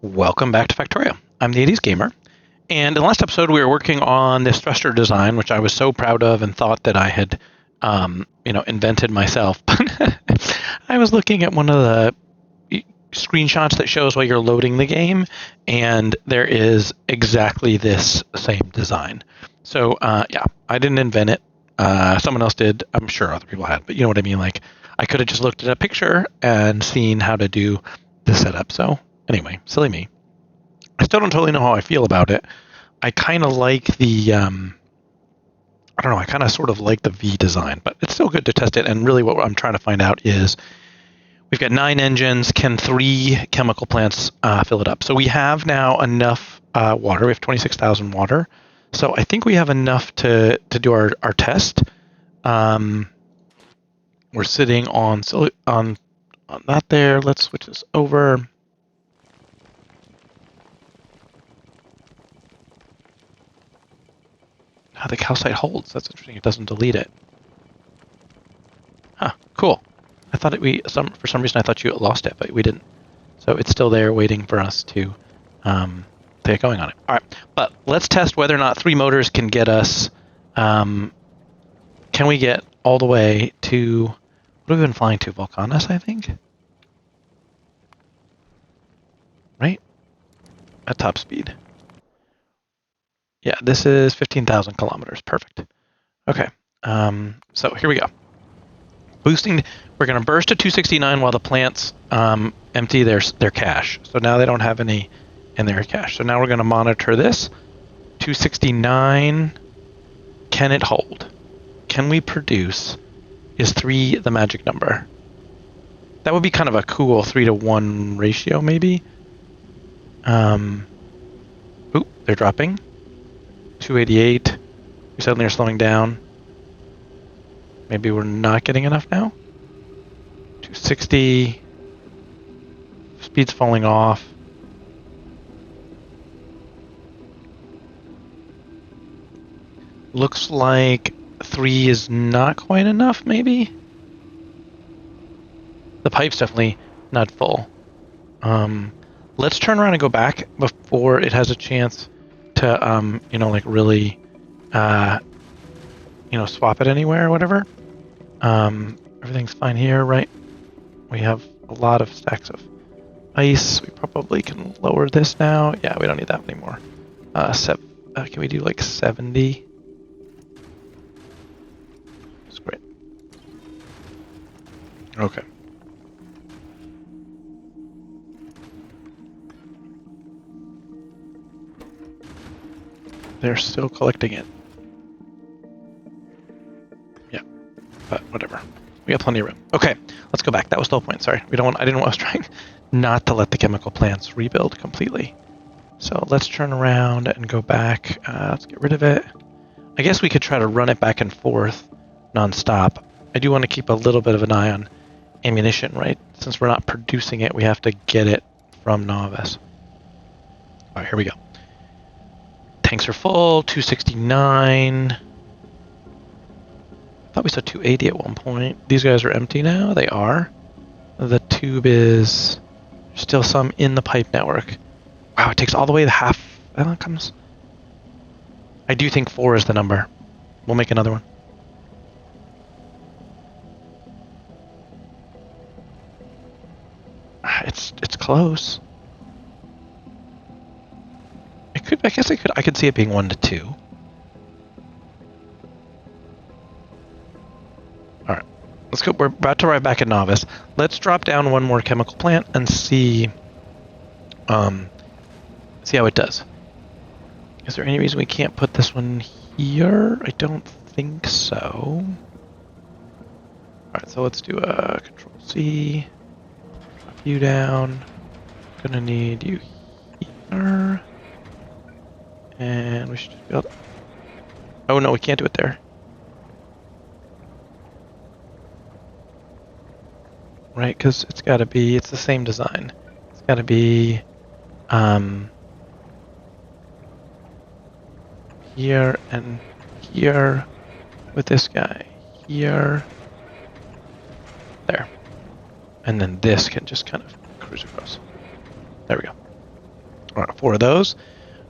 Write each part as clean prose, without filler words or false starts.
Welcome back to Factorio. I'm the 80s Gamer, and in the last episode we were working on this thruster design, which I was so proud of and thought that I had, invented myself. But I was looking at one of the screenshots that shows while you're loading the game, and there is exactly this same design. So, yeah, I didn't invent it. Someone else did. I'm sure other people had, but you know what I mean? Like, I could have just looked at a picture and seen how to do the setup. So, anyway, silly me. I still don't totally know how I feel about it. I kind of like the, I don't know, I kind of sort of like the V design, but it's still good to test it. And really what I'm trying to find out is we've got 9 engines. Can 3 chemical plants fill it up? So we have now enough water. We have 26,000 water. So I think we have enough to do our test. We're sitting on that there. Let's switch this over. How the calcite holds. That's interesting. It doesn't delete it. Huh. Cool. I thought for some reason I thought you lost it, but we didn't. So it's still there, waiting for us to get going on it. All right. But let's test whether or not 3 motors can get us. Can we get all the way to? What have we been flying to? Volcanus, I think. Right. At top speed. Yeah, this is 15,000 kilometers. Perfect. Okay. So here we go. Boosting, we're going to burst to 269 while the plants empty their cache. So now they don't have any in their cache. So now we're going to monitor this. 269. Can it hold? Can we produce? Is 3 the magic number? That would be kind of a cool 3-to-1 ratio, maybe. Oop, they're dropping. 288. We suddenly are slowing down. Maybe we're not getting enough now. 260. Speed's falling off. Looks like 3 is not quite enough, maybe? The pipe's definitely not full. Let's turn around and go back before it has a chance to, really, swap it anywhere or whatever. Everything's fine here, right? We have a lot of stacks of ice. We probably can lower this now. Yeah, we don't need that anymore. Can we do like 70? That's great. Okay. They're still collecting it. Yeah, but whatever. We got plenty of room. Okay, let's go back. That was the whole point. Sorry, I was trying not to let the chemical plants rebuild completely. So let's turn around and go back. Let's get rid of it. I guess we could try to run it back and forth non-stop. I do want to keep a little bit of an eye on ammunition, right? Since we're not producing it, we have to get it from Novice. All right, here we go. Tanks are full, 269. I thought we saw 280 at one point. These guys are empty now. They are. The tube is still some in the pipe network. Wow, it takes all the way to half. Well, it comes. I do think 4 is the number. We'll make another one. It's close. I guess I could see it being 1 to 2. Alright. Let's go. We're about to ride back at Novice. Let's drop down one more chemical plant and see how it does. Is there any reason we can't put this one here? I don't think so. Alright, so let's do a Control C. Drop you down. Gonna need you here. And we should just be able to... Oh no, we can't do it there. Right, because it's got to be... It's the same design. It's got to be... here and here with this guy. Here. There. And then this can just kind of cruise across. There we go. All right, 4 of those.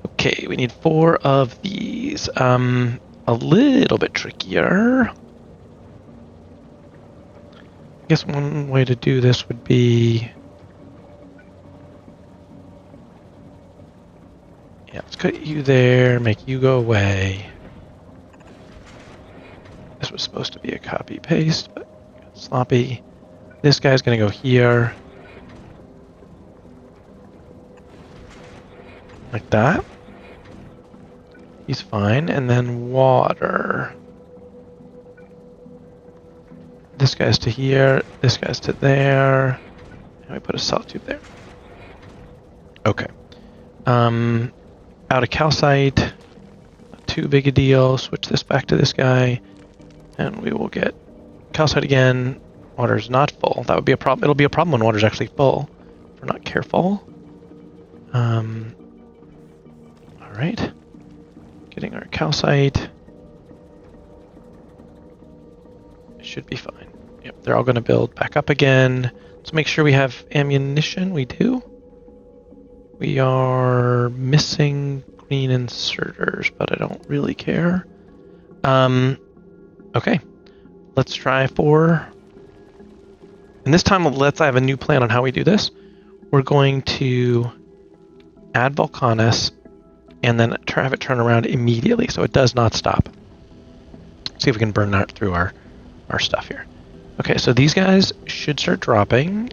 Okay, we need 4 of these. A little bit trickier. I guess one way to do this would be... Yeah, let's cut you there, make you go away. This was supposed to be a copy-paste, but got sloppy. This guy's gonna go here. Like that. He's fine. And then water. This guy's to here, this guy's to there. And we put a salt tube there. Okay. Out of calcite. Not too big a deal. Switch this back to this guy. And we will get calcite again. Water's not full. That would be a problem. It'll be a problem when water's actually full if we're not careful. Alright. Getting our calcite. It should be fine. Yep, they're all going to build back up again. Let's make sure we have ammunition. We do. We are missing green inserters, but I don't really care. Okay. Let's try for... And this time, I have a new plan on how we do this. We're going to add Volcanus and then have it turn around immediately so it does not stop. See if we can burn that through our stuff here. Okay, so these guys should start dropping.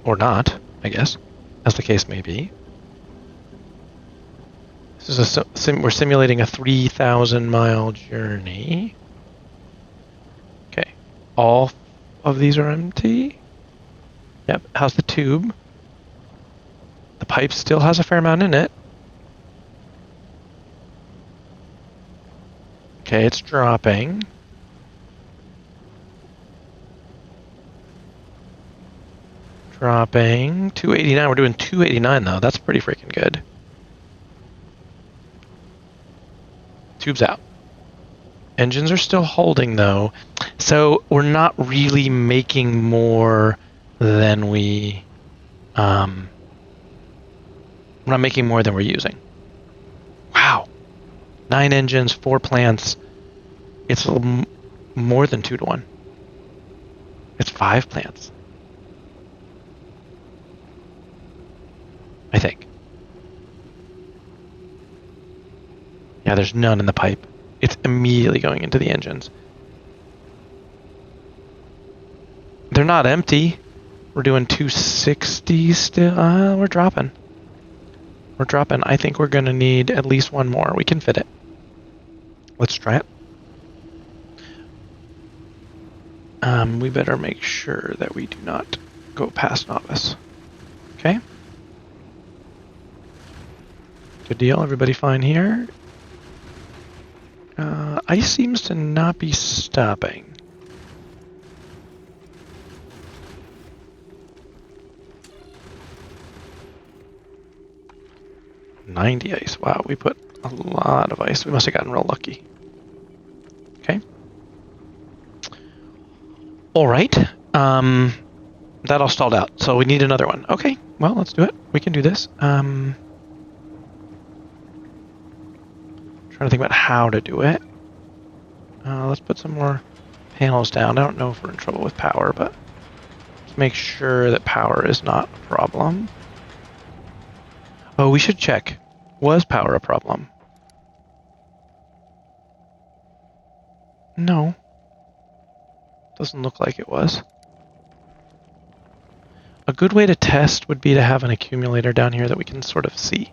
Or not, I guess, as the case may be. This is we're simulating a 3,000-mile journey. Okay, all of these are empty. Yep, how's the tube? The pipe still has a fair amount in it. Okay, it's dropping. Dropping. 289. We're doing 289 though. That's pretty freaking good. Tube's out. Engines are still holding though. So we're not really making more than we... we're not making more than we're using. Wow. 9 engines, 4 plants. It's more than 2 to 1. It's 5 plants. I think. Yeah, there's none in the pipe. It's immediately going into the engines. They're not empty. We're doing 260 still. We're dropping. We're dropping. I think we're going to need at least 1 more. We can fit it. Let's try it. We better make sure that we do not go past novice. Okay. Good deal. Everybody fine here? Ice seems to not be stopping. $90 ice. Wow, we put a lot of ice. We must have gotten real lucky. Okay. All right. That all stalled out, so we need another one. Okay, well, let's do it. We can do this. Trying to think about how to do it. Let's put some more panels down. I don't know if we're in trouble with power, but let's make sure that power is not a problem. Oh, we should check. Was power a problem? No. Doesn't look like it was. A good way to test would be to have an accumulator down here that we can sort of see.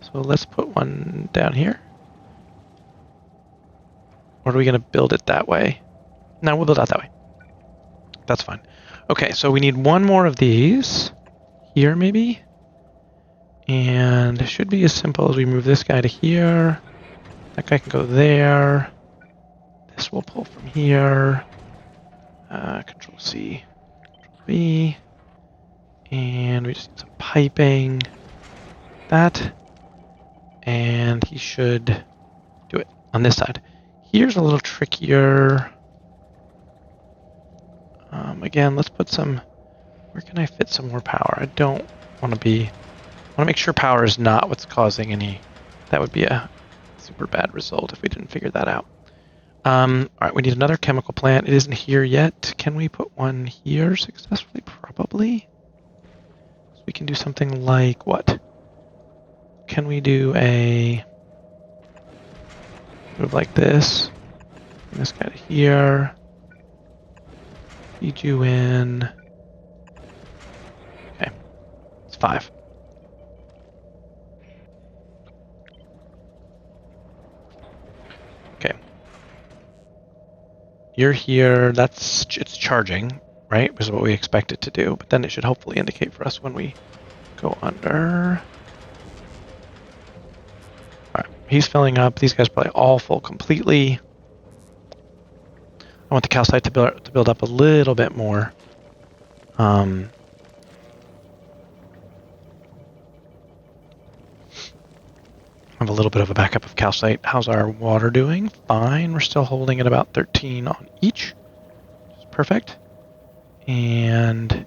So let's put one down here. Or are we going to build it that way? No, we'll build it that way. That's fine. Okay, so we need 1 more of these. Here, maybe? And it should be as simple as we move this guy to here. That guy can go there. This will pull from here. Control C, Control V. And we just need some piping. That. And he should do it on this side. Here's a little trickier. Again, let's put some... Where can I fit some more power? I don't want to be... I want to make sure power is not what's causing any... That would be a super bad result if we didn't figure that out. Alright, we need another chemical plant. It isn't here yet. Can we put one here successfully? Probably. So we can do something like what? Can we do a... move like this? Bring this guy to here. Feed you in. Okay. It's 5. Okay. You're here. It's charging, right? Which is what we expect it to do. But then it should hopefully indicate for us when we go under. Alright, he's filling up. These guys are probably all full completely. I want the calcite to build up a little bit more. I have a little bit of a backup of calcite. How's our water doing? Fine. We're still holding at about 13 on each. Which is perfect. And...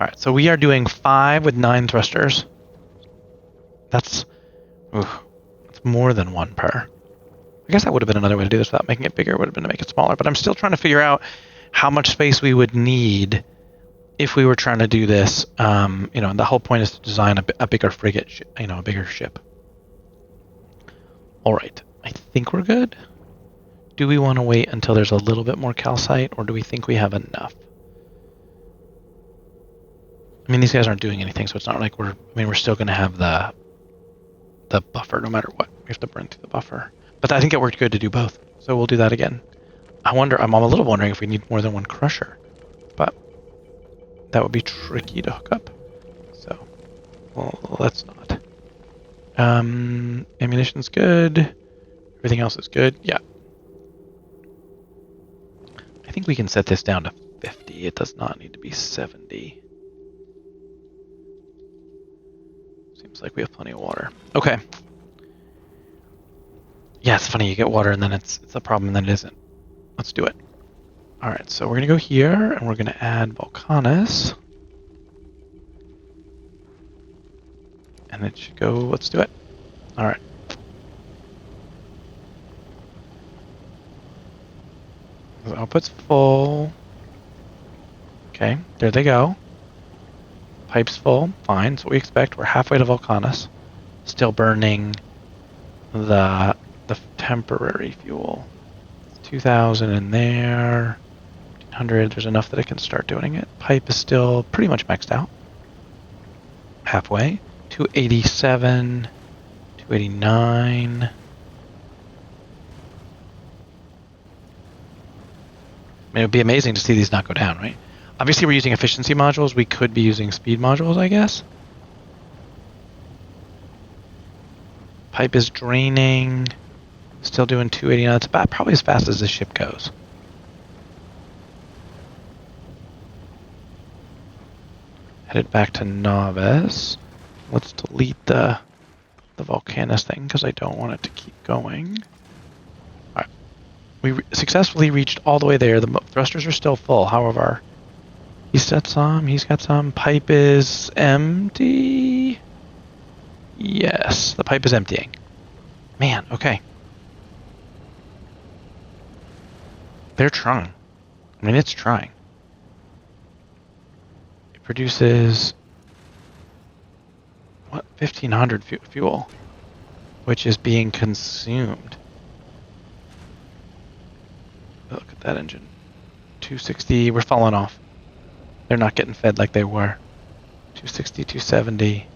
Alright, so we are doing 5 with 9 thrusters. That's more than 1 per. I guess that would have been another way to do this without making it bigger. It would have been to make it smaller. But I'm still trying to figure out how much space we would need if we were trying to do this. And the whole point is to design a bigger frigate, a bigger ship. All right, I think we're good. Do we want to wait until there's a little bit more calcite, or do we think we have enough? I mean, these guys aren't doing anything, so it's not like we're still going to have the buffer no matter what. We have to burn through the buffer. But I think it worked good to do both, so we'll do that again. I'm a little wondering if we need more than 1 crusher, but that would be tricky to hook up. So, well, let's not. Ammunition's good. Everything else is good. Yeah. I think we can set this down to 50. It does not need to be 70. Seems like we have plenty of water. Okay. Yeah, it's funny, you get water and then it's a problem and then it isn't. Let's do it. Alright, so we're going to go here and we're going to add Volcanus. And it should go, let's do it. Alright. The output's full. Okay, there they go. Pipe's full, fine, that's what we expect. We're halfway to Volcanus. Still burning the temporary fuel. 2,000 in there. 1,500, there's enough that I can start doing it. Pipe is still pretty much maxed out. Halfway. 287. 289. I mean, it would be amazing to see these not go down, right? Obviously, we're using efficiency modules. We could be using speed modules, I guess. Pipe is draining. Still doing 289. That's about probably as fast as this ship goes. Headed back to Novice. Let's delete the Volcanus thing because I don't want it to keep going. Alright. We successfully reached all the way there. The thrusters are still full, however. He's got some. Pipe is empty. Yes, the pipe is emptying. Man, okay. They're trying. I mean, it's trying. It produces... what? 1,500 fuel. Which is being consumed. Look at that engine. 260, we're falling off. They're not getting fed like they were. 260, 270.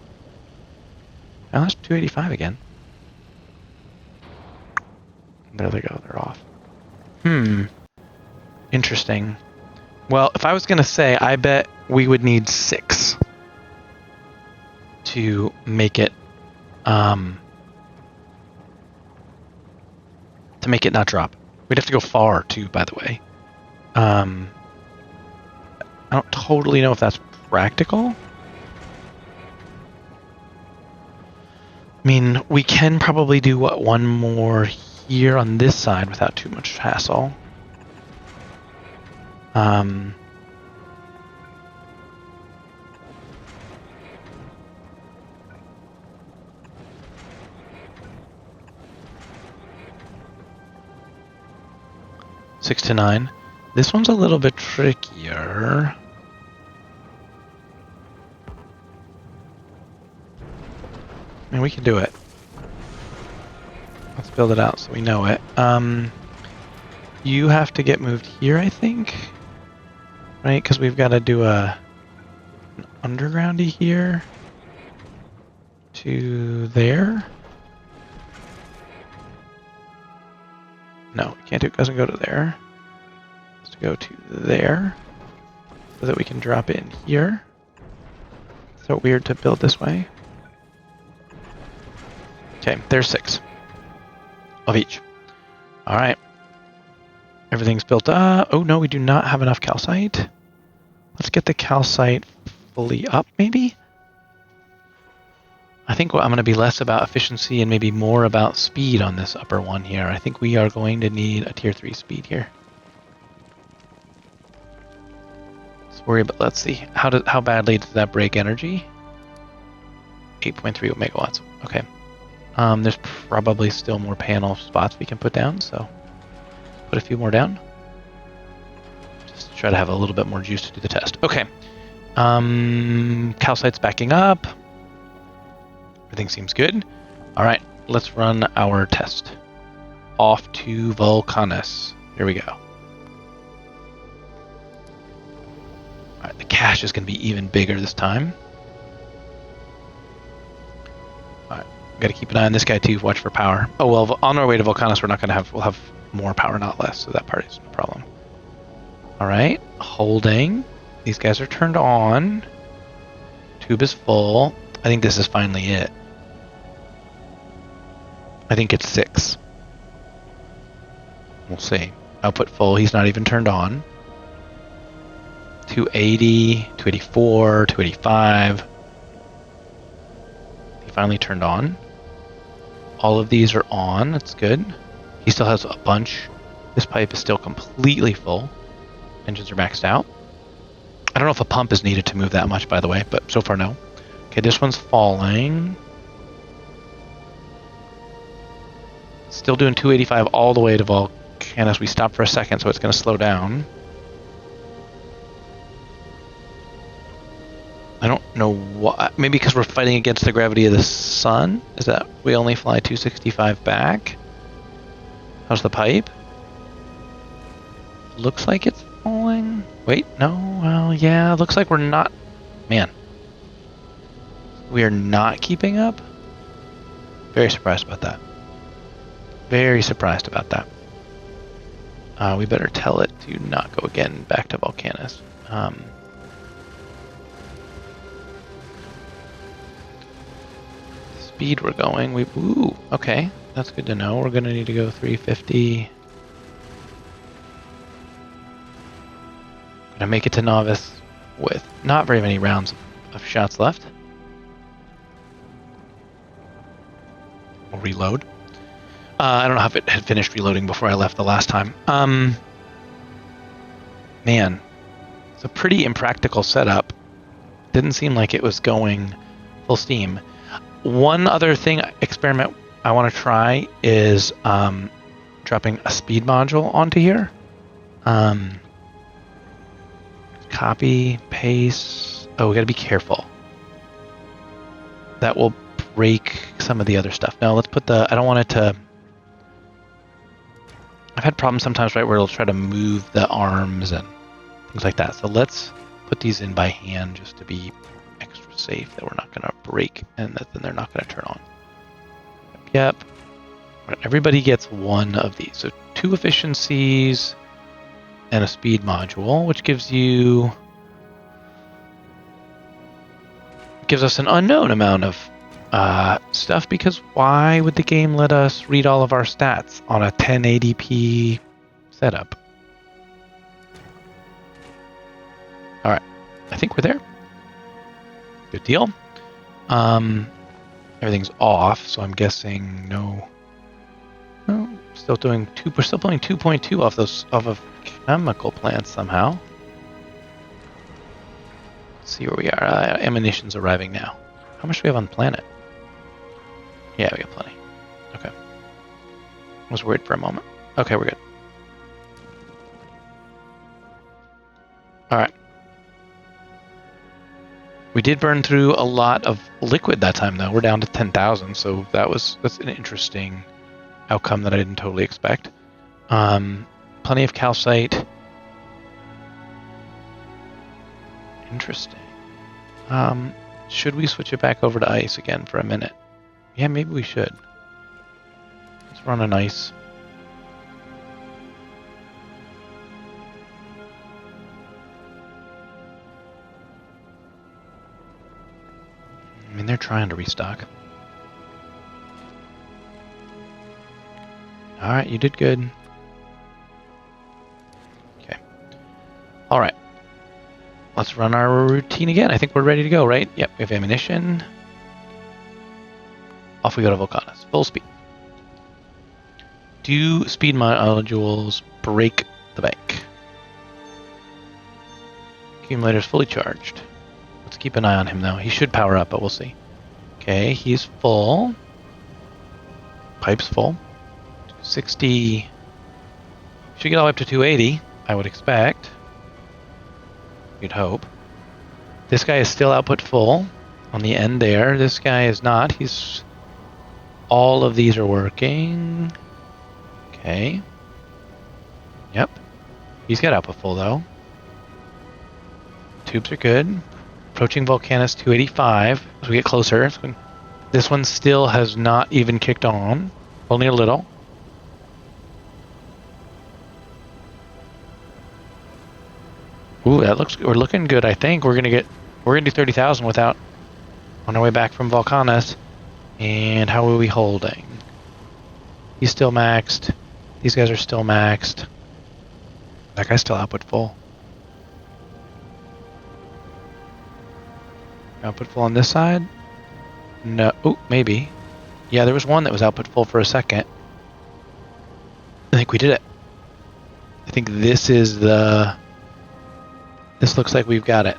Now that's 285 again. There they go, they're off. Interesting. Well, if I was going to say, I bet we would need 6 to make it, not drop. We'd have to go far, too, by the way. I don't totally know if that's practical. I mean, we can probably do, one more here on this side without too much hassle. 6 to 9. This one's a little bit trickier. And we can do it. Let's build it out so we know it. You have to get moved here, I think. Right? Because we've got to do an undergroundy here to there. No, we can't do it. It doesn't go to there. It has to go to there so that we can drop it in here. So weird to build this way. Okay, there's 6 of each. All right. Everything's built up. Oh no, we do not have enough calcite. Let's get the calcite fully up, maybe? I think I'm going to be less about efficiency and maybe more about speed on this upper one here. I think we are going to need a tier 3 speed here. Let's worry about, let's see. How badly does that break energy? 8.3 megawatts. Okay. There's probably still more panel spots we can put down, so put a few more down. Just to try to have a little bit more juice to do the test. Okay. Calcite's backing up. Everything seems good. All right, let's run our test. Off to Vulcanus. Here we go. All right, the cache is going to be even bigger this time. All right, got to keep an eye on this guy too. Watch for power. Oh well, on our way to Vulcanus, we're not going to have. We'll have more power, not less. So that part is no problem. All right, holding. These guys are turned on. Tube is full. I think this is finally it. I think it's 6. We'll see. Output full. He's not even turned on. 280, 284, 285. He finally turned on. All of these are on. That's good. He still has a bunch. This pipe is still completely full. Engines are maxed out. I don't know if a pump is needed to move that much, by the way, but so far no. Okay, this one's falling. Still doing 285 all the way to Vulcanus. We stopped for a second, so it's going to slow down. I don't know what. Maybe because we're fighting against the gravity of the sun? Is that we only fly 265 back? How's the pipe? Looks like it's falling. Wait, no. Well, yeah, looks like we're not. Man. We are not keeping up? Very surprised about that. Very surprised about that. We better tell it to not go again back to Vulcanus. Speed we're going. Ooh, okay. That's good to know. We're going to need to go 350. Gonna make it to novice with not very many rounds of shots left. We'll reload. I don't know if it had finished reloading before I left the last time. Man, it's a pretty impractical setup. Didn't seem like it was going full steam. One other experiment I want to try is dropping a speed module onto here. Copy, paste. Oh, we gotta be careful. That will break some of the other stuff. No, let's put I don't want it to. I've had problems sometimes, right, where it'll try to move the arms and things like that. So let's put these in by hand just to be extra safe that we're not going to break and that then they're not going to turn on. Yep. Everybody gets one of these. So 2 efficiencies and a speed module, which gives us an unknown amount of stuff, because why would the game let us read all of our stats on a 1080p setup? All right, I think we're there. Good deal. Everything's off, so I'm guessing no. Still doing we're still pulling 2.2 off of chemical plants somehow. Let's see where we are. Ammunition's arriving now. How much do we have on the planet? Yeah, we got plenty. Okay. I was worried for a moment. Okay, we're good. We did burn through a lot of liquid that time, though. We're down to 10,000, so that's an interesting outcome that I didn't totally expect. Plenty of calcite. Interesting. Should we switch it back over to ice again for a minute? Yeah, maybe we should. Let's run an ice. I mean, they're trying to restock. Alright, you did good. Okay. Alright. Let's run our routine again. I think we're ready to go, right? Yep, we have ammunition. Off we go to Vulcanus. Full speed. Do speed modules break the bank? Accumulator's fully charged. Let's keep an eye on him, though. He should power up, but we'll see. Okay, he's full. Pipe's full. 260. Should get all the way up to 280, I would expect. You'd hope. This guy is still output full on the end there. This guy is not. He's... All of these are working. Okay. Yep. He's got output full, though. Tubes are good. Approaching Vulcanus 285 as we get closer. This one still has not even kicked on. Only a little. Ooh, that looks. We're looking good. I think we're gonna do 30,000 without on our way back from Vulcanus. And how are we holding? He's still maxed. These guys are still maxed. That guy's still output full. Output full on this side? No. Oh, maybe. Yeah, there was one that was output full for a second. I think we did it. I think this is the... This looks like we've got it.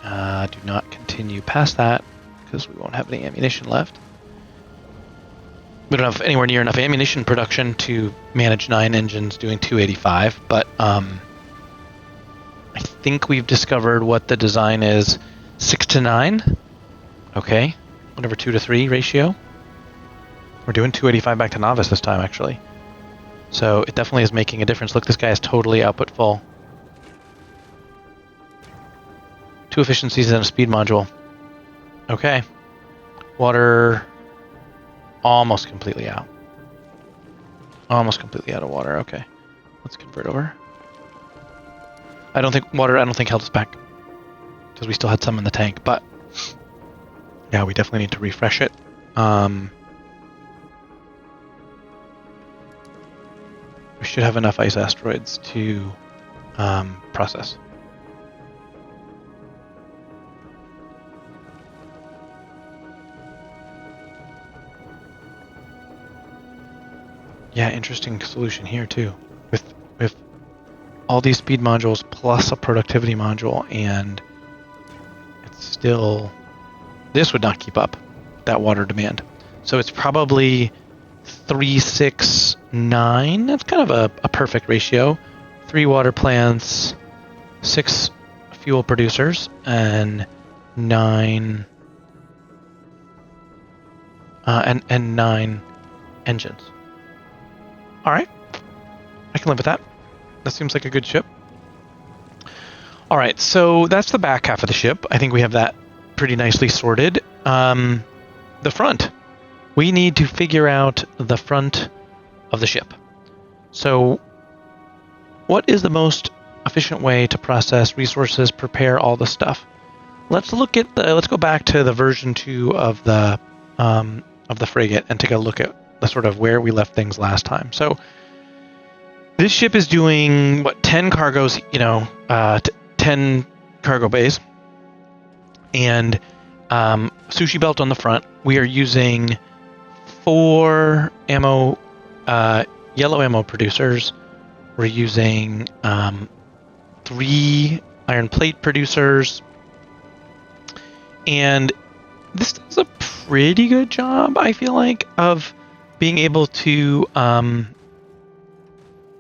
Do not continue past that, because we won't have any ammunition left. We don't have anywhere near enough ammunition production to manage 9 engines doing 285, but I think we've discovered what the design is. 6 to 9. Okay. Whatever 2 to 3 ratio. We're doing 285 back to novice this time, actually. So it definitely is making a difference. Look, this guy is totally output full. 2 efficiencies and a speed module. Okay. Water almost completely out. Almost completely out of water. Okay. Let's convert over. I don't think held us back, because we still had some in the tank, but yeah, we definitely need to refresh it. We should have enough ice asteroids to process. Yeah, interesting solution here too, with all these speed modules plus a productivity module, and it's still... This would not keep up that water demand. So it's probably 3, 6, 9. That's kind of a perfect ratio. 3 water plants, 6 fuel producers, and 9 and 9 engines. All right, I can live with that. That seems like a good ship. All right, so that's the back half of the ship. I think we have that pretty nicely sorted. The front. We need to figure out the front of the ship. So what is the most efficient way to process resources, prepare all the stuff? Let's go back to the version 2 of the frigate and take a look at the sort of where we left things last time. So this ship is doing 10 cargoes, 10 cargo bays, and sushi belt on the front. We are using 4 ammo, yellow ammo producers. We're using 3 iron plate producers, and this does a pretty good job, I feel like, of being able to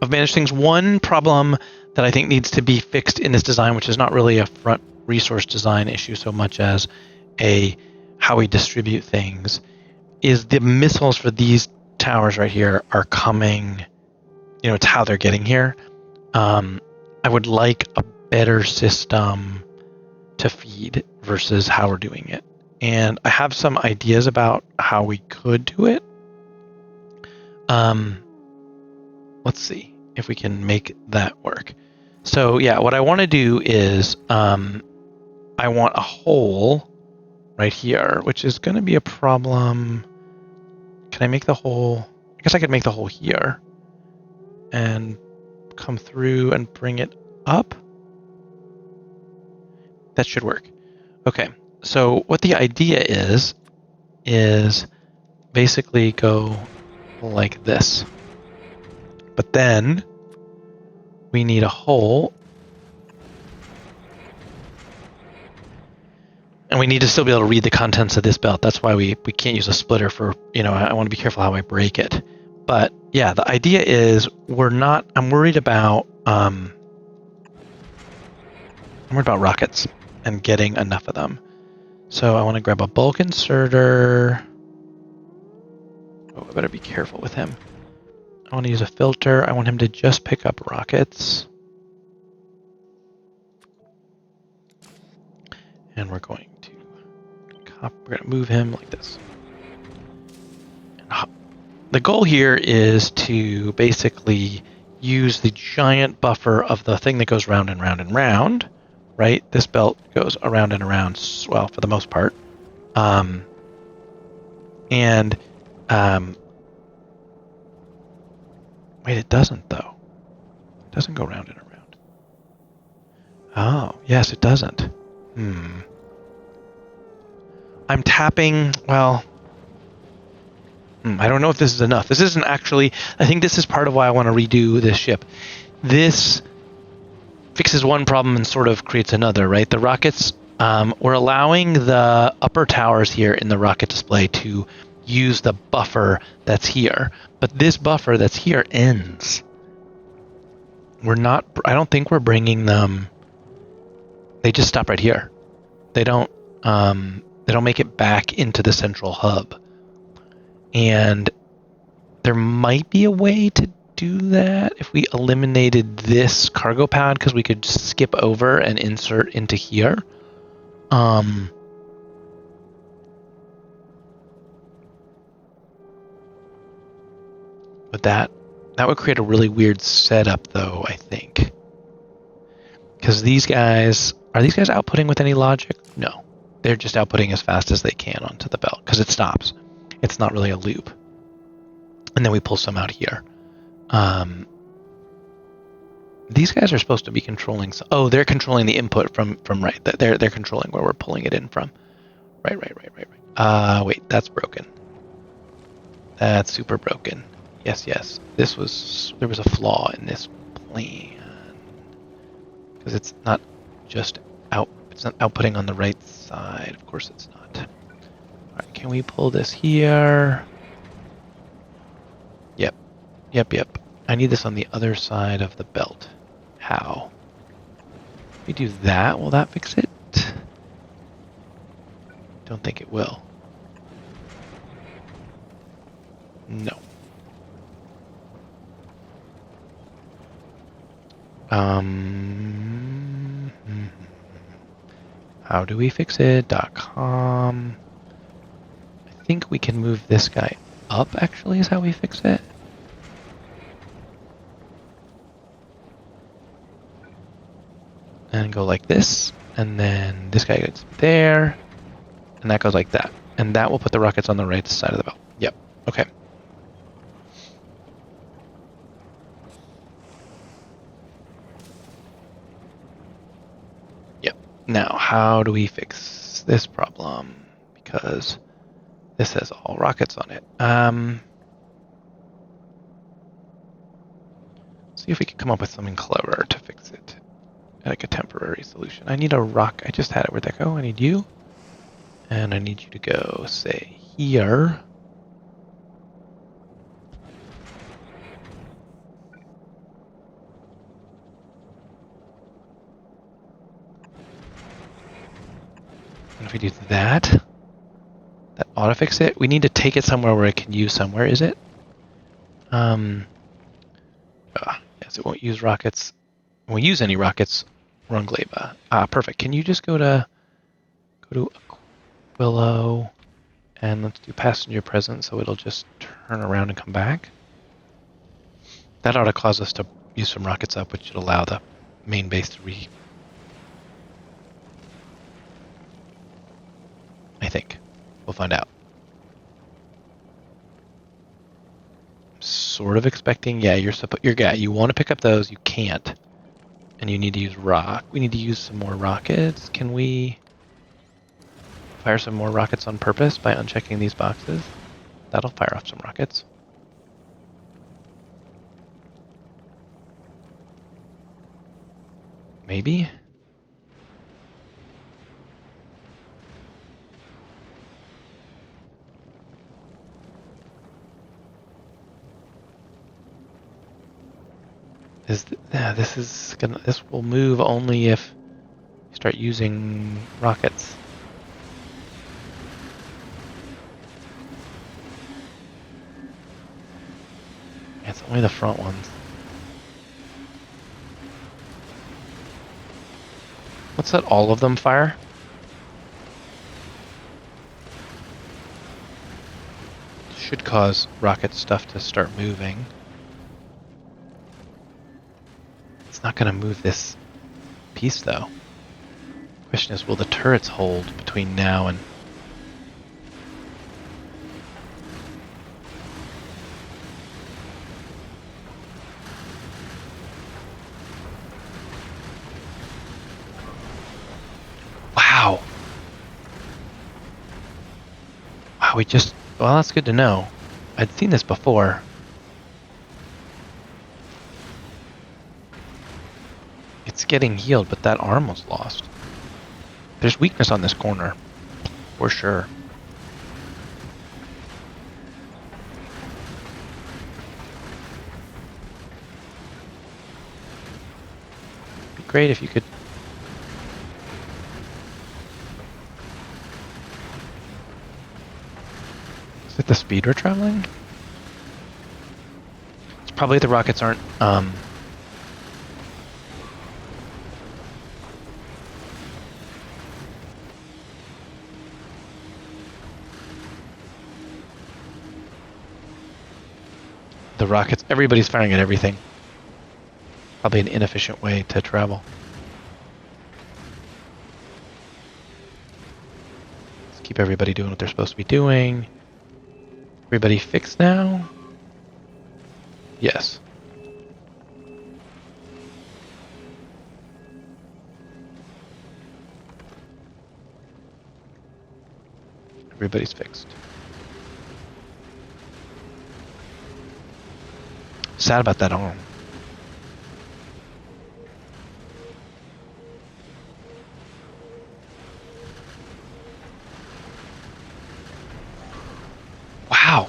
manage things. One problem that I think needs to be fixed in this design, which is not really a front resource design issue so much as a how we distribute things, is the missiles for these towers right here are coming, it's how they're getting here. I would like a better system to feed versus how we're doing it. And I have some ideas about how we could do it. Let's see if we can make that work. So yeah, what I want to do is I want a hole right here, which is going to be a problem. Can I make the hole? I guess I could make the hole here and come through and bring it up. That should work. Okay, so what the idea is basically go like this. But then we need a hole. And we need to still be able to read the contents of this belt. That's why we can't use a splitter for, I want to be careful how I break it. But yeah, the idea is I'm worried about rockets and getting enough of them. So I want to grab a bulk inserter. Oh, I better be careful with him. I want to use a filter. I want him to just pick up rockets. And we're going to move him like this. The goal here is to basically use the giant buffer of the thing that goes round and round and round, right? This belt goes around and around, well, for the most part. Wait, it doesn't, though. It doesn't go round and around. Oh, yes, it doesn't. I'm tapping, well, I don't know if this is enough. This isn't actually, I think this is part of why I want to redo this ship. This fixes one problem and sort of creates another, right? The rockets, we're allowing the upper towers here in the rocket display to use the buffer that's here. But this buffer that's here ends. I don't think we're bringing them, they just stop right here. They don't make it back into the central hub. And there might be a way to do that if we eliminated this cargo pad, because we could skip over and insert into here. But that would create a really weird setup, though, I think. Because are these guys outputting with any logic? No. They're just outputting as fast as they can onto the belt, because it stops. It's not really a loop. And then we pull some out here. These guys are supposed to be controlling. Oh, they're controlling the input from right. They're controlling where we're pulling it in from. Right. Wait, that's broken. That's super broken. Yes. There was a flaw in this plan because it's not just out. It's not outputting on the right side. Of course, it's not. All right, can we pull this here? Yep. I need this on the other side of the belt. How? If we do that, will that fix it? Don't think it will. No. How do we fix it? .com. I think we can move this guy up, actually, is how we fix it. And go like this, and then this guy goes there, and that goes like that. And that will put the rockets on the right side of the belt. Yep, okay. Yep, now how do we fix this problem? Because this has all rockets on it. See if we can come up with something clever to fix it. Like a temporary solution. I need a rock. I just had it. Where'd that go? I need you. And I need you to go, say, here. And if we do that, that ought to fix it. We need to take it somewhere where it can use some. Where is it? Yes, it won't use rockets. It won't use any rockets. Run Gleba. Perfect. Can you just go to Aquilo, and let's do passenger present, so it'll just turn around and come back. That ought to cause us to use some rockets up, which should allow the main base to I think. We'll find out. Sort of expecting, yeah, you want to pick up those, you can't. And you need to use rock. We need to use some more rockets. Can we fire some more rockets on purpose by unchecking these boxes? That'll fire off some rockets. Maybe? This will move only if you start using rockets. It's only the front ones. Let's let all of them fire. Should cause rocket stuff to start moving. It's not going to move this piece, though. Question is, will the turrets hold between now and... Wow! Wow, well, that's good to know. I'd seen this before. It's getting healed, but that arm was lost. There's weakness on this corner, for sure. It'd be great if you could... Is it the speed we're traveling? It's probably the rockets aren't... The rockets, everybody's firing at everything. Probably an inefficient way to travel. Let's keep everybody doing what they're supposed to be doing. Everybody fixed now? Yes. Everybody's fixed. Sad about that arm. Wow.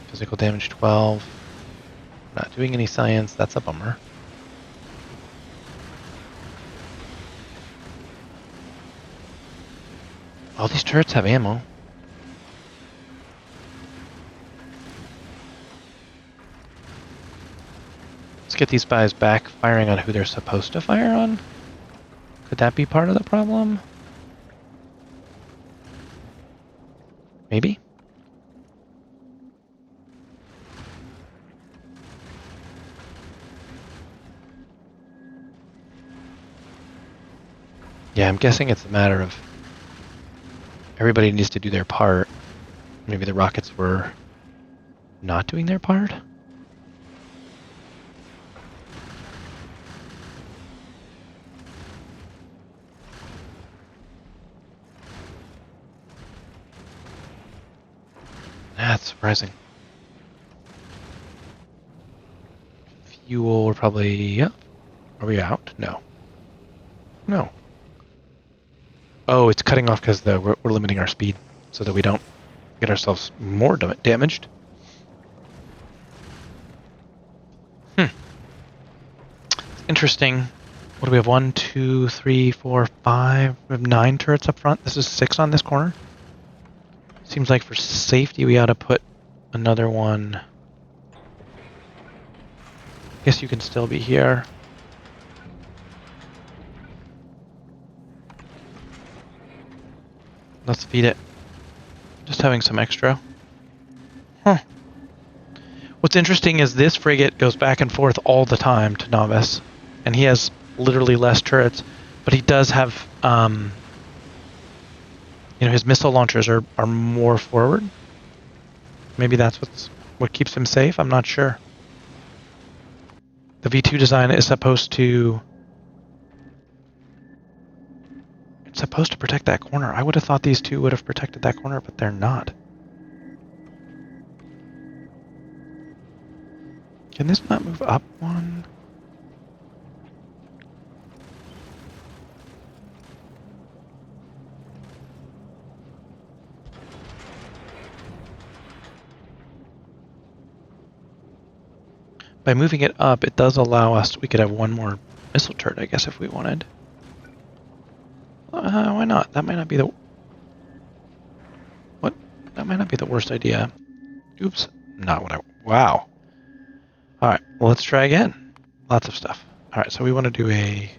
Physical damage 12. Not doing any science, that's a bummer. All these turrets have ammo. Let's get these guys back firing on who they're supposed to fire on. Could that be part of the problem? Maybe? Yeah, I'm guessing it's a matter of everybody needs to do their part. Maybe the rockets were not doing their part? That's surprising. Fuel, we're probably... Yeah. Are we out? No. No. Oh, it's cutting off because we're limiting our speed so that we don't get ourselves more damaged. Interesting. What do we have? 1, 2, 3, 4, 5. We have 9 turrets up front. This is 6 on this corner. Seems like for safety we ought to put another one. Guess you can still be here. Let's feed it. Just having some extra. Huh. What's interesting is this frigate goes back and forth all the time to novice. And he has literally less turrets. But he does have, his missile launchers are more forward. Maybe that's what keeps him safe? I'm not sure. The V2 design is supposed to... It's supposed to protect that corner. I would have thought these two would have protected that corner, but they're not. Can this not move up one? By moving it up, it does allow us... We could have one more missile turret, I guess, if we wanted. Why not? That might not be the... What? That might not be the worst idea. Oops. Not what I... Wow. Alright, well, let's try again. Lots of stuff. Alright, so we want to do a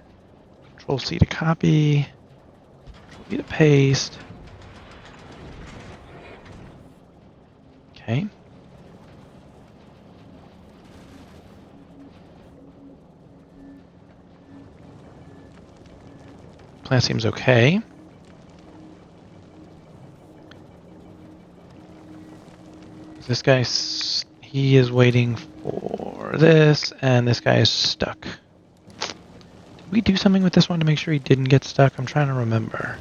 Control-C to copy, Control-V to paste. Okay. Plan seems okay. This guy, he is waiting for this, and this guy is stuck. Did we do something with this one to make sure he didn't get stuck? I'm trying to remember.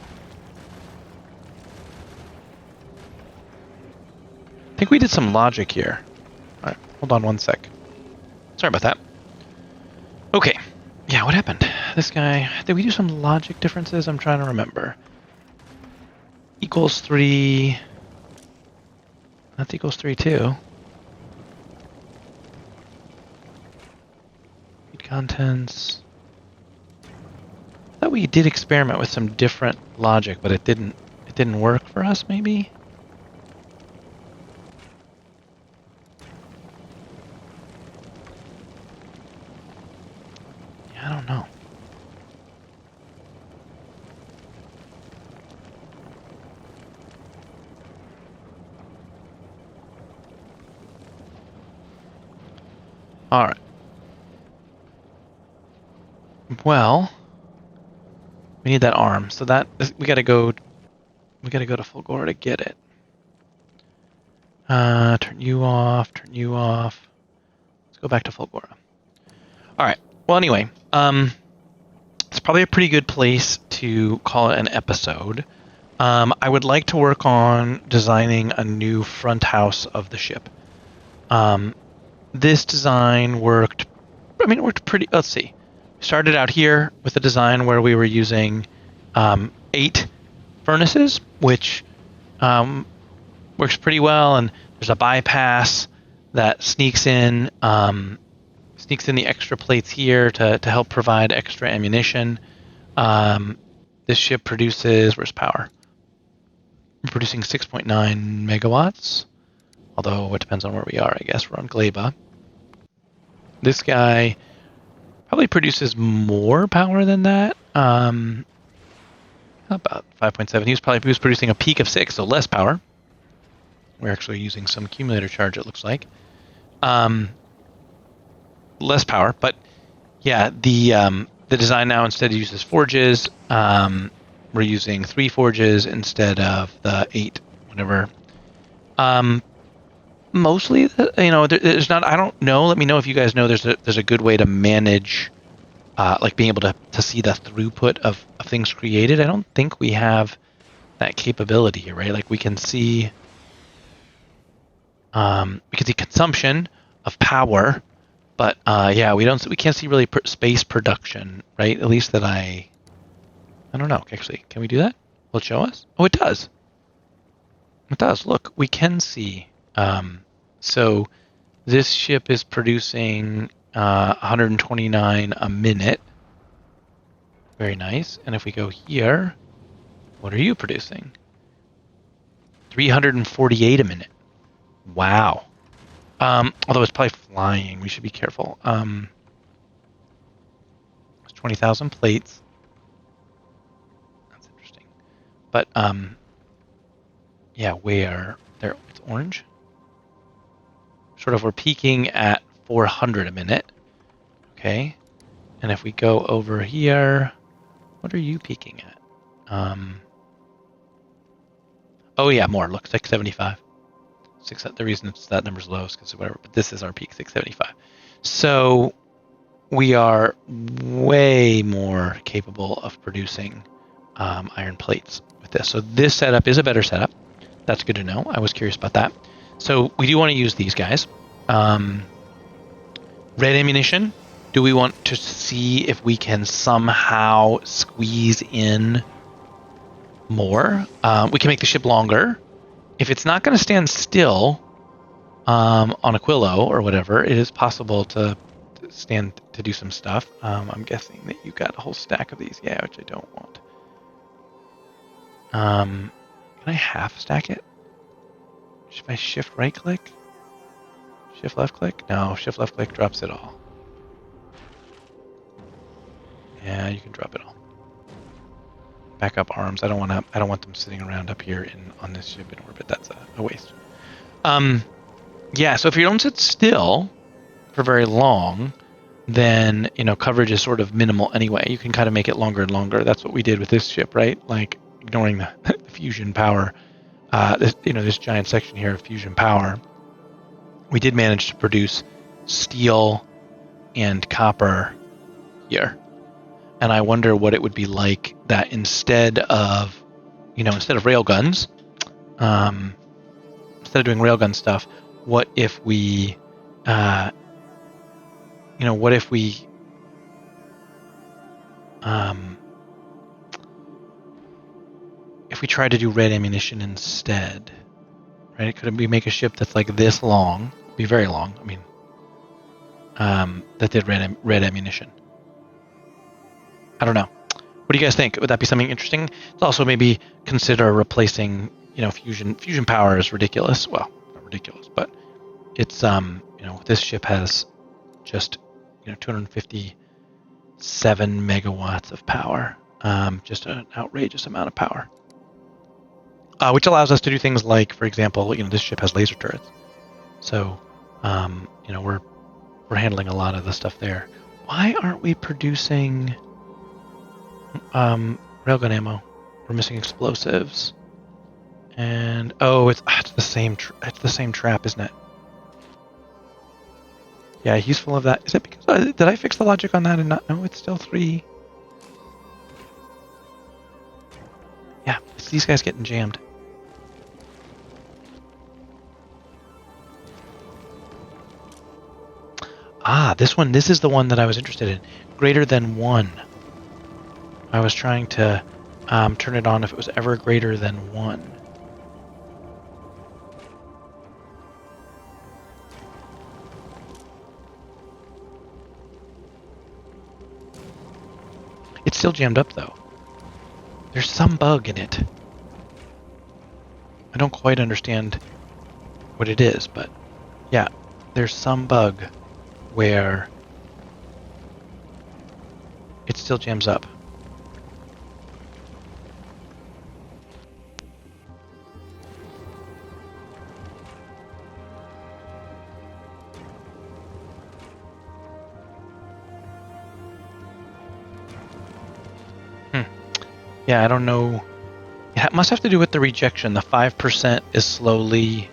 I think we did some logic here. Alright, hold on one sec. Sorry about that. Okay. Yeah, what happened? This guy... Did we do some logic differences? I'm trying to remember. Equals 3... That equals 3 too. Read contents. I thought we did experiment with some different logic, but it didn't work for us, maybe? Yeah, I don't know. Alright. Well, we need that arm, so that we gotta go to Fulgora to get it. Turn you off, turn you off. Let's go back to Fulgora. Alright. Well, anyway, it's probably a pretty good place to call it an episode. I would like to work on designing a new front house of the ship. This design worked pretty... Let's see. We started out here with a design where we were using 8 furnaces, which works pretty well, and there's a bypass that sneaks in the extra plates here to help provide extra ammunition. This ship produces... Where's power? We're producing 6.9 megawatts. Although it depends on where we are, I guess. We're on Gleba. This guy probably produces more power than that. About 5.7. He was producing a peak of 6, so less power. We're actually using some accumulator charge, it looks like. Less power, but yeah, the design now instead uses forges. We're using 3 forges instead of the 8, whatever. Mostly, there's not. I don't know. Let me know if you guys know. There's a good way to manage, like being able to see the throughput of things created. I don't think we have that capability here, right? Like we can see consumption of power, but yeah, we can't see really space production, right? At least that I don't know. Actually, can we do that? Will it show us? Oh, it does. It does. Look, we can see. So this ship is producing 129 a minute. Very nice. And if we go here, what are you producing? 348 a minute. Wow. Although it's probably flying. We should be careful. It's 20,000 plates. That's interesting. But yeah, where there it's orange. Sort of we're peaking at 400 a minute. Okay. And if we go over here, what are you peaking at? Oh yeah, more. Look, 675. The reason that number's low is because whatever, but this is our peak, 675. So we are way more capable of producing iron plates with this. So this setup is a better setup. That's good to know. I was curious about that. So we do want to use these guys. Red ammunition. Do we want to see if we can somehow squeeze in more? We can make the ship longer. If it's not going to stand still on Aquilo or whatever, it is possible to do some stuff. I'm guessing that you got a whole stack of these. Yeah, which I don't want. Can I half stack it? If I shift right click? Shift left click? No, shift left click drops it all. Yeah, you can drop it all. Backup arms. I don't want them sitting around up here on this ship in orbit. That's a waste. Yeah, so if you don't sit still for very long, then coverage is sort of minimal anyway. You can kind of make it longer and longer. That's what we did with this ship, right? Like ignoring the fusion power. This giant section here of fusion power. We did manage to produce steel and copper here. And I wonder what it would be like that instead of railguns, instead of doing railgun stuff, what if we, if we try to do red ammunition instead, right? Could we make a ship that's like this long, be very long, I mean, that did red ammunition? I don't know. What do you guys think? Would that be something interesting? Let's also maybe consider replacing, fusion power is ridiculous. Well, not ridiculous, but it's this ship has just 257 megawatts of power. Just an outrageous amount of power. Which allows us to do things like, for example, this ship has laser turrets. So, we're handling a lot of the stuff there. Why aren't we producing railgun ammo? We're missing explosives. And it's the same trap, isn't it? Yeah, he's full of that. Is it because did I fix the logic on that and not? No, it's still 3. Yeah, it's these guys getting jammed. This is the one that I was interested in. Greater than 1. I was trying to turn it on if it was ever greater than 1. It's still jammed up though. There's some bug in it. I don't quite understand what it is, but yeah, there's some bug where it still jams up. Yeah, I don't know. It must have to do with the rejection. The 5% is slowly...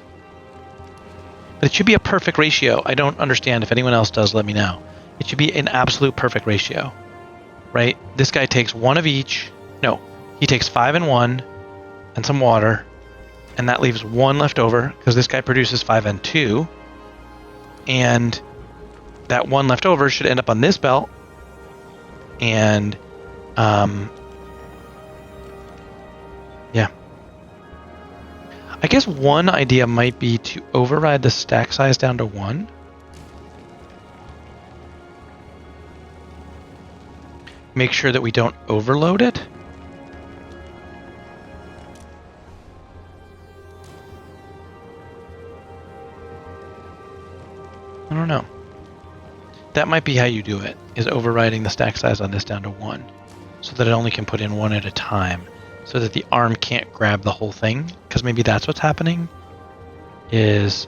But it should be a perfect ratio. I don't understand. If anyone else does, let me know. It should be an absolute perfect ratio, right? This guy takes 1 of each. No, he takes 5 and 1 and some water, and that leaves 1 left over because this guy produces 5 and 2. And that 1 left over should end up on this belt. And, yeah. I guess one idea might be to override the stack size down to 1. Make sure that we don't overload it. I don't know. That might be how you do it, is overriding the stack size on this down to 1, so that it only can put in 1 at a time, so that the arm can't grab the whole thing, because maybe that's what's happening, is,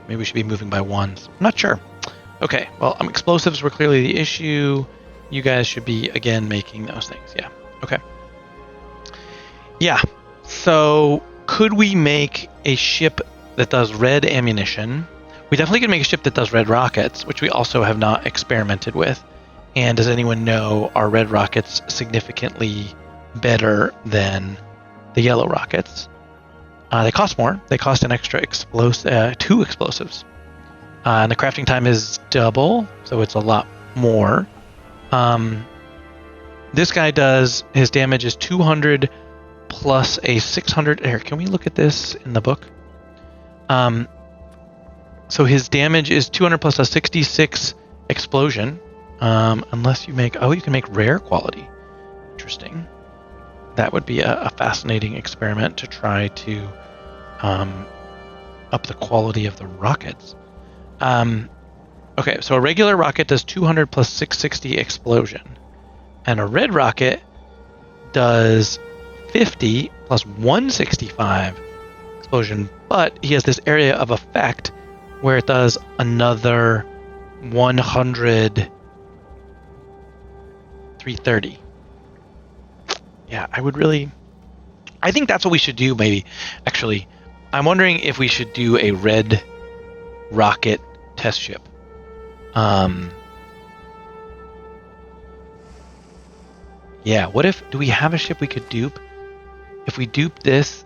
maybe we should be moving by ones. I'm not sure. Okay, well, explosives were clearly the issue. You guys should be, again, making those things. Yeah, okay. Yeah, so could we make a ship that does red ammunition? We definitely could make a ship that does red rockets, which we also have not experimented with. And does anyone know, are red rockets significantly better than the yellow rockets? They cost more. They cost an extra 2 explosives. And the crafting time is double, so it's a lot more. This guy does, his damage is 200 plus a 600. Here, can we look at this in the book? So his damage is 200 plus a 66 explosion. Unless you make, you can make rare quality. Interesting. That would be a fascinating experiment to try to up the quality of the rockets. Okay, so a regular rocket does 200 plus 660 explosion. And a red rocket does 50 plus 165 explosion, but he has this area of effect where it does another 100 330. Yeah, I think that's what we should do, maybe. Actually, I'm wondering if we should do a red rocket test ship. Yeah, do we have a ship we could dupe? If we dupe this,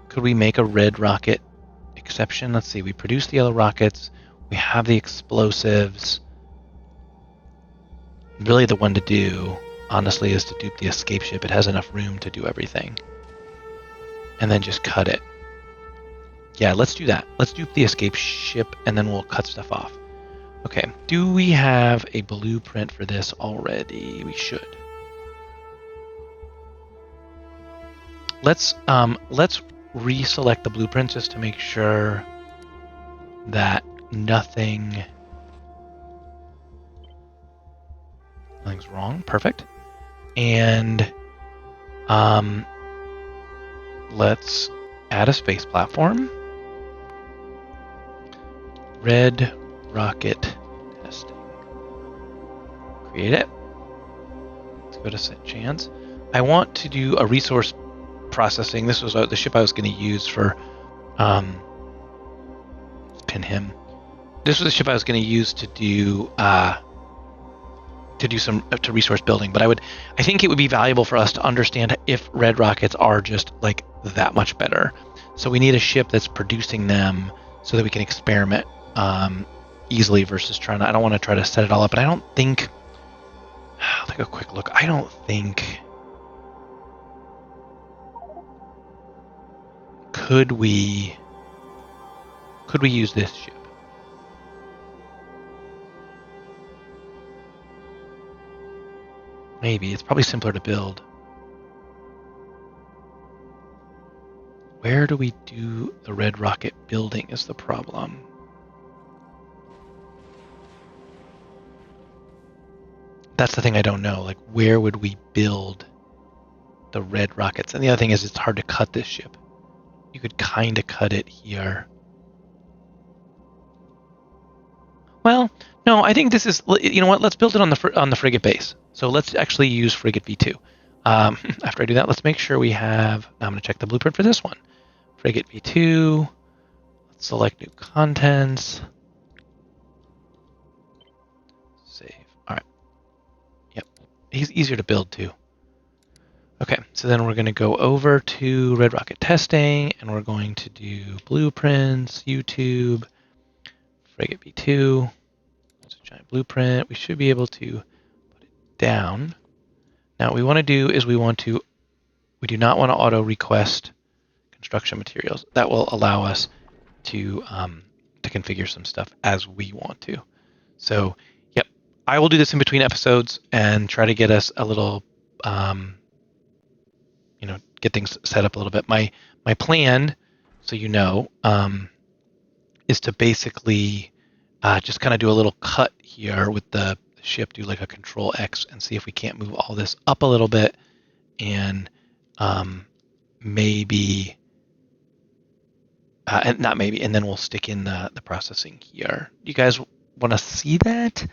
could we make a red rocket exception? Let's see, we produce the yellow rockets, we have the explosives. Really the one to do, honestly, is to dupe the escape ship. It has enough room to do everything. And then just cut it. Yeah, let's do that. Let's dupe the escape ship, and then we'll cut stuff off. Okay, do we have a blueprint for this already? We should. Let's reselect the blueprint just to make sure that nothing's wrong. Perfect. And let's add a space platform. Red rocket testing. Create it. Let's go to set chance. I want to do a resource processing. This was the ship I was going to use for pin him. This was the ship I was going to use to do to resource building, but I think it would be valuable for us to understand if red rockets are just like that much better. So we need a ship that's producing them so that we can experiment easily versus I don't want to try to set it all up, but I don't think, I'll take a quick look. I don't think, could we use this ship? Maybe. It's probably simpler to build. Where do we do the red rocket building is the problem. That's the thing I don't know. Like, where would we build the red rockets? And the other thing is, it's hard to cut this ship. You could kind of cut it here. Well, no, I think this is, you know what, let's build it on the frigate base. So let's actually use frigate V2. After I do that, let's make sure we have, now I'm going to check the blueprint for this one. Frigate V2, let's select new contents. Save, all right. Yep, he's easier to build too. Okay, so then we're going to go over to red rocket testing, and we're going to do blueprints, YouTube, frigate V2. It's a giant blueprint. We should be able to put it down. Now what we want to do is we do not want to auto request construction materials. That will allow us to configure some stuff as we want to. So, yep, I will do this in between episodes and try to get us a little, get things set up a little bit. My plan, so you know, is to basically just kind of do a little cut here with the ship, do like a Control X, and see if we can't move all this up a little bit, and maybe, and not maybe, and then we'll stick in the processing here. You guys want to see that?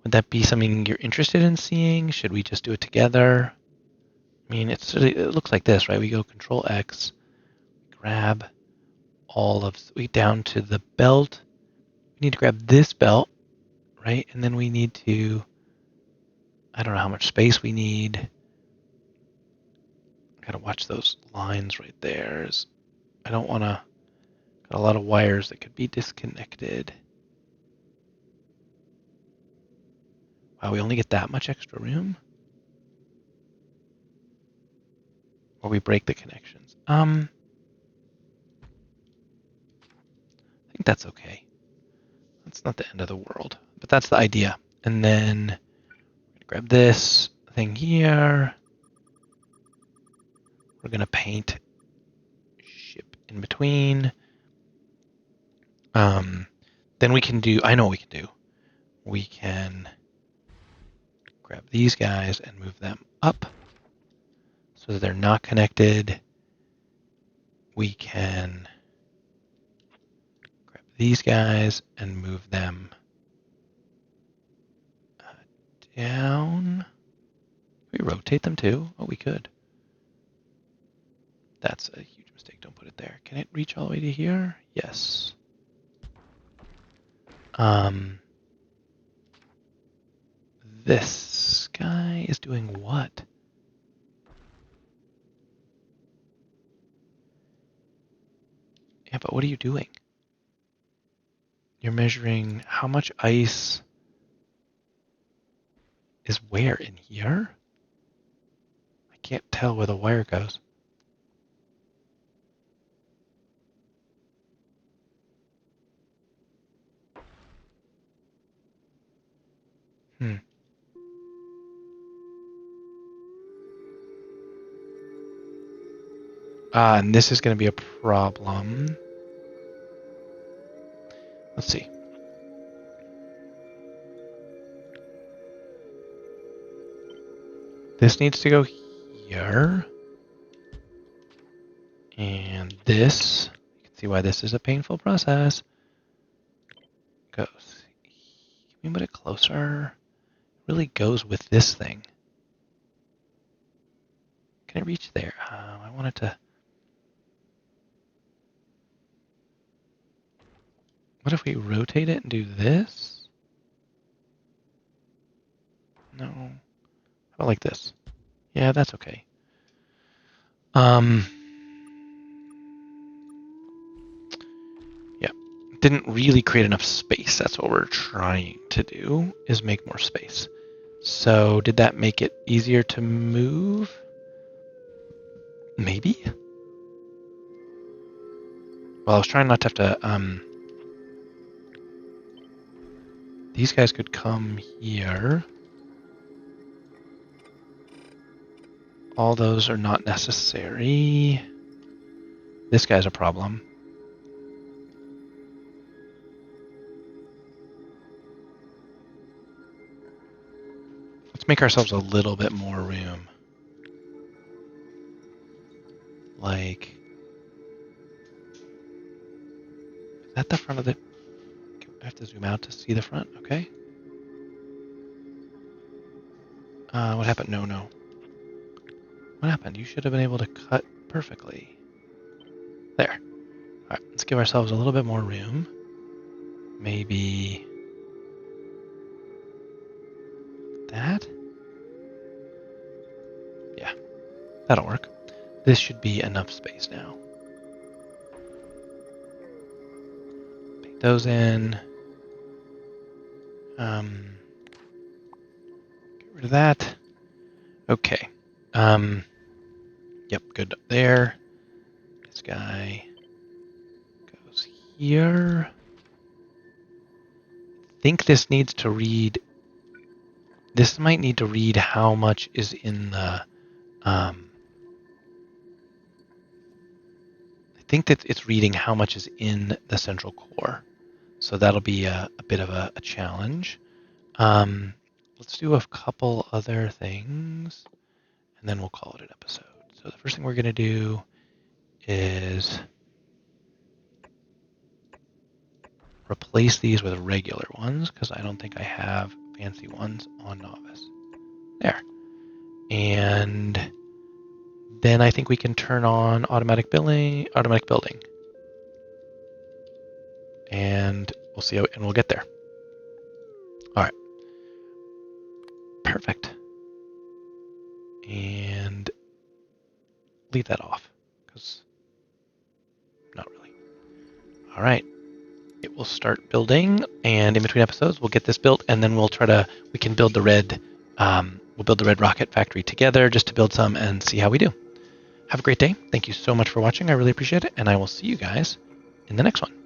Would that be something you're interested in seeing? Should we just do it together? I mean, it looks like this, right? We go Control X, grab we down to the belt. We need to grab this belt, right? And then we need to, I don't know how much space we need. Gotta watch those lines right there. I don't want to, got a lot of wires that could be disconnected. Wow, we only get that much extra room? Or we break the connections. I think that's okay. That's not the end of the world, but that's the idea. And then grab this thing here. We're gonna paint ship in between. Then we can do, I know what we can do. We can grab these guys and move them up so that they're not connected. We can grab these guys and move them down. Can we rotate them too? Oh, we could. That's a huge mistake. Don't put it there. Can it reach all the way to here? Yes. This guy is doing what? Yeah, but what are you doing? You're measuring how much ice is where in here? I can't tell where the wire goes. And this is going to be a problem. Let's see. This needs to go here. And this, you can see why this is a painful process, goes. Can we put it closer? It really goes with this thing. Can it reach there? I want it to... What if we rotate it and do this? No. How about like this? Yeah, that's okay. Yeah. Didn't really create enough space. That's what we're trying to do, is make more space. So did that make it easier to move? Maybe? Well, I was trying not to have to, these guys could come here. All those are not necessary. This guy's a problem. Let's make ourselves a little bit more room. Like, is that the front of the... I have to zoom out to see the front, okay. What happened? No. What happened? You should have been able to cut perfectly. There. Alright, let's give ourselves a little bit more room. Maybe... that? Yeah, that'll work. This should be enough space now. Paint those in. Get rid of that. Okay. Yep, good there. This guy goes here. I think this needs to read. This might need to read how much is in the. I think that it's reading how much is in the central core. So that'll be a bit of a challenge. Let's do a couple other things, and then we'll call it an episode. So the first thing we're going to do is replace these with regular ones, because I don't think I have fancy ones on novice. There. And then I think we can turn on automatic building, and we'll see how, and we'll get there. All right. Perfect. And leave that off, because not really. All right. It will start building, and in between episodes, we'll get this built, and then we can build the red, we'll build the red rocket factory together just to build some and see how we do. Have a great day. Thank you so much for watching. I really appreciate it, and I will see you guys in the next one.